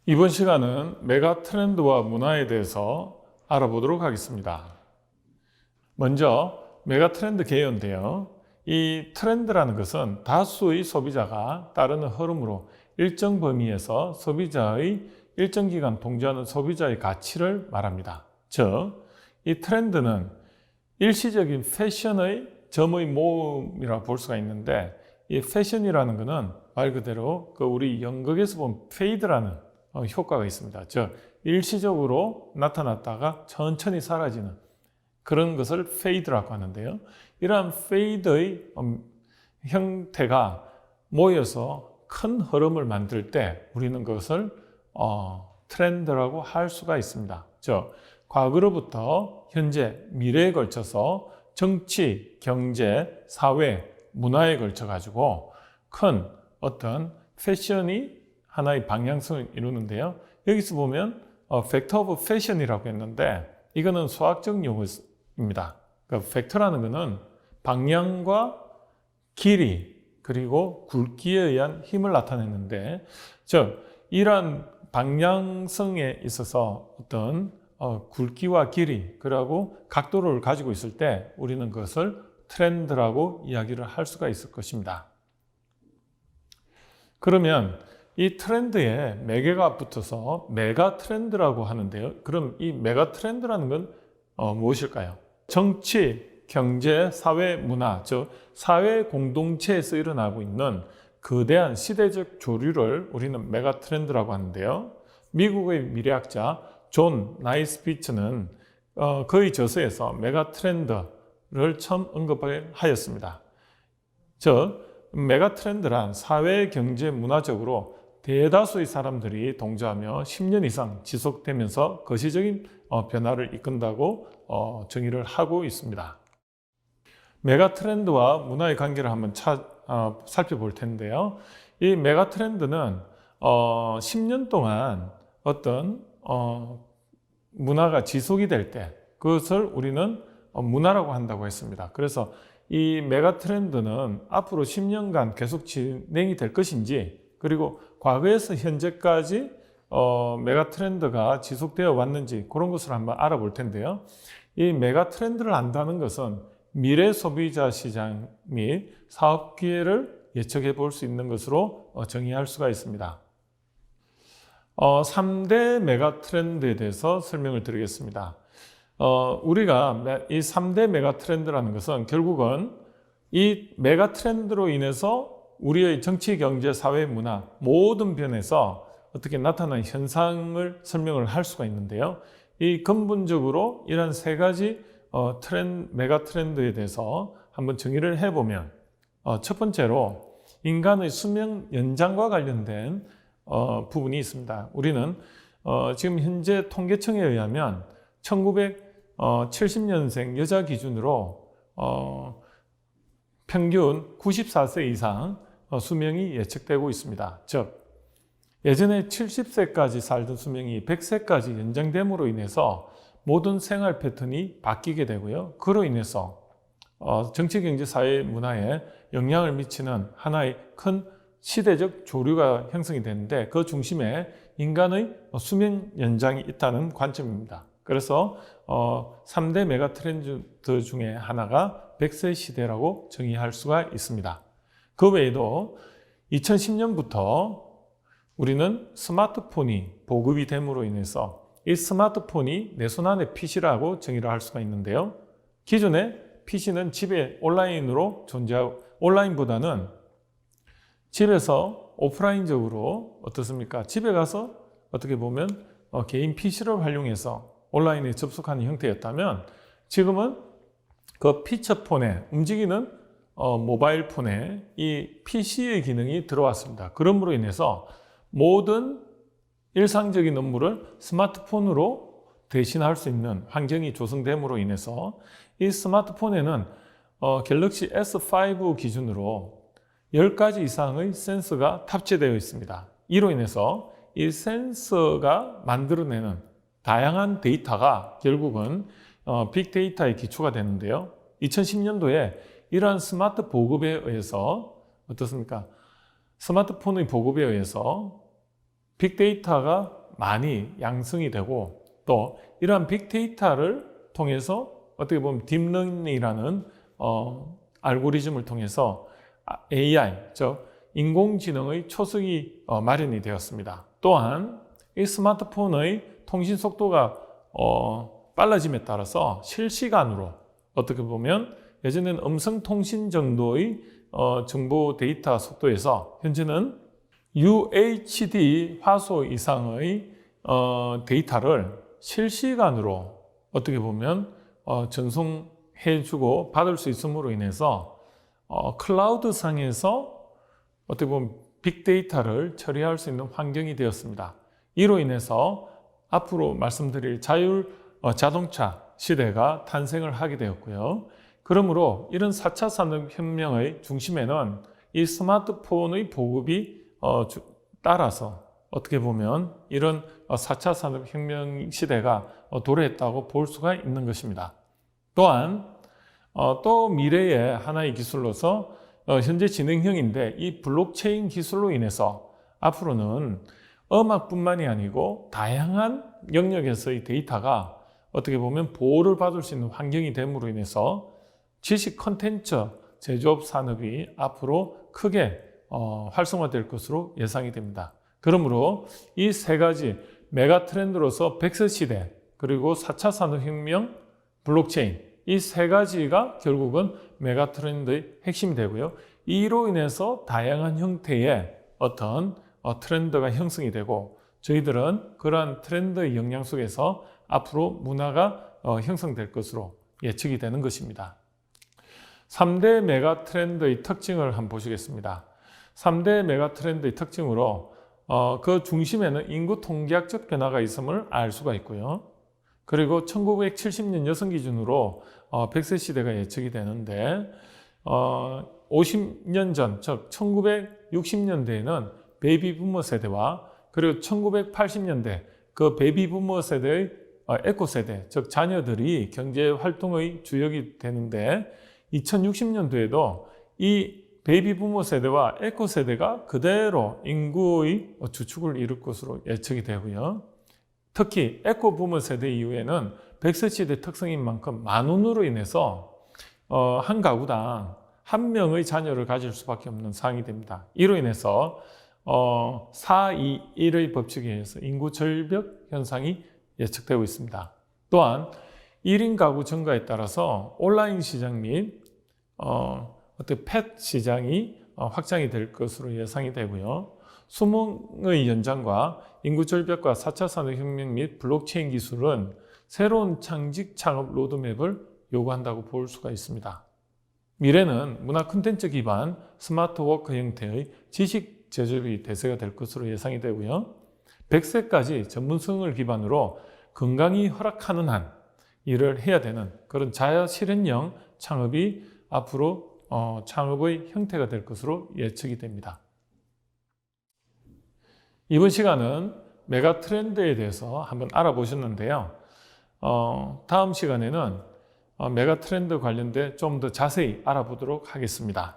이번 시간은 메가 트렌드와 문화에 대해서 알아보도록 하겠습니다. 먼저 메가 트렌드 개요인데요. 이 트렌드라는 것은 다수의 소비자가 따르는 흐름으로 일정 범위에서 소비자의 일정 기간 동조하는 소비자의 가치를 말합니다. 즉, 이 트렌드는 일시적인 패션의 점의 모음이라고 볼 수가 있는데, 이 패션이라는 것은 말 그대로 우리 연극에서 본 페이드라는 효과가 있습니다. 즉, 일시적으로 나타났다가 천천히 사라지는 그런 것을 페이드라고 하는데요. 이러한 페이드의 형태가 모여서 큰 흐름을 만들 때 우리는 그것을 트렌드라고 할 수가 있습니다. 즉, 과거로부터 현재, 미래에 걸쳐서 정치, 경제, 사회, 문화에 걸쳐 가지고 큰 어떤 패션이 하나의 방향성을 이루는데요. 여기서 보면 팩터 오브 패션이라고 했는데, 이거는 수학적 용어입니다. 그러니까 팩터라는 것은 방향과 길이 그리고 굵기에 의한 힘을 나타내는데, 즉 이러한 방향성에 있어서 어떤 굵기와 길이 그리고 각도를 가지고 있을 때 우리는 그것을 트렌드라고 이야기를 할 수가 있을 것입니다. 그러면 이 트렌드에 매개가 붙어서 메가 트렌드라고 하는데요. 그럼 이 메가 트렌드라는 건 무엇일까요? 정치, 경제, 사회, 문화, 즉 사회 공동체에서 일어나고 있는 거대한 시대적 조류를 우리는 메가 트렌드라고 하는데요. 미국의 미래학자 존 나이스비츠는 그의 저서에서 메가 트렌드를 처음 언급을 하였습니다. 즉, 메가 트렌드란 사회, 경제, 문화적으로 대다수의 사람들이 동조하며 10년 이상 지속되면서 거시적인 변화를 이끈다고 정의를 하고 있습니다. 메가 트렌드와 문화의 관계를 한번 살펴볼 텐데요. 이 메가 트렌드는 10년 동안 어떤 문화가 지속이 될 때 그것을 우리는 문화라고 한다고 했습니다. 그래서 이 메가 트렌드는 앞으로 10년간 계속 진행이 될 것인지, 그리고 과거에서 현재까지 메가 트렌드가 지속되어 왔는지 그런 것을 한번 알아볼 텐데요. 이 메가 트렌드를 안다는 것은 미래 소비자 시장 및 사업 기회를 예측해 볼 수 있는 것으로 정의할 수가 있습니다. 3대 메가 트렌드에 대해서 설명을 드리겠습니다. 우리가 이 3대 메가 트렌드라는 것은 결국은 이 메가 트렌드로 인해서 우리의 정치, 경제, 사회, 문화 모든 면에서 어떻게 나타나는 현상을 설명을 할 수가 있는데요. 이 근본적으로 이런 세 가지 메가 트렌드에 대해서 한번 정의를 해보면, 첫 번째로 인간의 수명 연장과 관련된 부분이 있습니다. 우리는 지금 현재 통계청에 의하면 1970년생 여자 기준으로 평균 94세 이상 수명이 예측되고 있습니다. 즉, 예전에 70세까지 살던 수명이 100세까지 연장됨으로 인해서 모든 생활 패턴이 바뀌게 되고요. 그로 인해서 정치, 경제, 사회, 문화에 영향을 미치는 하나의 큰 시대적 조류가 형성이 되는데, 그 중심에 인간의 수명 연장이 있다는 관점입니다. 그래서 3대 메가 트렌드 중에 하나가 100세 시대라고 정의할 수가 있습니다. 그 외에도 2010년부터 우리는 스마트폰이 보급이 됨으로 인해서 이 스마트폰이 내 손 안의 PC라고 정의를 할 수가 있는데요. 기존에 PC는 집에 온라인으로 존재하고, 온라인보다는 집에서 오프라인적으로 어떻습니까? 집에 가서 어떻게 보면 개인 PC를 활용해서 온라인에 접속하는 형태였다면, 지금은 그 피처폰에 움직이는 모바일 폰에 이 PC의 기능이 들어왔습니다. 그러므로 인해서 모든 일상적인 업무를 스마트폰으로 대신할 수 있는 환경이 조성됨으로 인해서 이 스마트폰에는 갤럭시 S5 기준으로 10가지 이상의 센서가 탑재되어 있습니다. 이로 인해서 이 센서가 만들어내는 다양한 데이터가 결국은 빅데이터의 기초가 되는데요. 2010년도에 이러한 스마트 보급에 의해서 어떻습니까? 스마트폰의 보급에 의해서 빅데이터가 많이 양성이 되고 또 이러한 빅데이터를 통해서 어떻게 보면 딥러닝이라는 알고리즘을 통해서 AI, 즉 인공지능의 초석이 마련이 되었습니다. 또한 이 스마트폰의 통신 속도가 빨라짐에 따라서 실시간으로 어떻게 보면 예전에는 음성 통신 정도의 정보 데이터 속도에서 현재는 UHD 화소 이상의 데이터를 실시간으로 어떻게 보면 전송해주고 받을 수 있음으로 인해서 클라우드 상에서 어떻게 보면 빅데이터를 처리할 수 있는 환경이 되었습니다. 이로 인해서 앞으로 말씀드릴 자동차 시대가 탄생을 하게 되었고요. 그러므로 이런 4차 산업혁명의 중심에는 이 스마트폰의 보급이 따라서 어떻게 보면 이런 4차 산업혁명 시대가 도래했다고 볼 수가 있는 것입니다. 또한 또 미래의 하나의 기술로서 현재 진행형인데 이 블록체인 기술로 인해서 앞으로는 음악뿐만이 아니고 다양한 영역에서의 데이터가 어떻게 보면 보호를 받을 수 있는 환경이 됨으로 인해서 지식 콘텐츠 제조업 산업이 앞으로 크게 활성화될 것으로 예상이 됩니다. 그러므로 이 세 가지 메가 트렌드로서 100세 시대 그리고 4차 산업혁명, 블록체인 이 세 가지가 결국은 메가 트렌드의 핵심이 되고요. 이로 인해서 다양한 형태의 어떤 트렌드가 형성이 되고 저희들은 그러한 트렌드의 영향 속에서 앞으로 문화가 형성될 것으로 예측이 되는 것입니다. 3대 메가 트렌드의 특징을 한번 보시겠습니다. 3대 메가 트렌드의 특징으로 그 중심에는 인구 통계학적 변화가 있음을 알 수가 있고요. 그리고 1970년 여성 기준으로 100세 시대가 예측이 되는데 50년 전, 즉 1960년대에는 베이비 부머 세대와 그리고 1980년대 그 베이비 부머 세대의 에코 세대, 즉 자녀들이 경제 활동의 주역이 되는데 2060년도에도 이 베이비 부머 세대와 에코 세대가 그대로 인구의 주축을 이룰 것으로 예측이 되고요. 특히 에코 부머 세대 이후에는 100세 시대 특성인 만큼 만운으로 인해서 한 가구당 한 명의 자녀를 가질 수밖에 없는 상황이 됩니다. 이로 인해서 4-2-1의 법칙에 의해서 인구 절벽 현상이 예측되고 있습니다. 또한 1인 가구 증가에 따라서 온라인 시장 및 어떤 펫 시장이 확장이 될 것으로 예상이 되고요. 수명의 연장과 인구 절벽과 4차 산업혁명 및 블록체인 기술은 새로운 창직 창업 로드맵을 요구한다고 볼 수가 있습니다. 미래는 문화 콘텐츠 기반 스마트 워크 형태의 지식 제조업이 대세가 될 것으로 예상이 되고요. 100세까지 전문성을 기반으로 건강이 허락하는 한 일을 해야 되는 그런 자아 실현형 창업이 앞으로 창업의 형태가 될 것으로 예측이 됩니다. 이번 시간은 메가 트렌드에 대해서 한번 알아보셨는데요. 다음 시간에는 메가 트렌드 관련돼 좀 더 자세히 알아보도록 하겠습니다.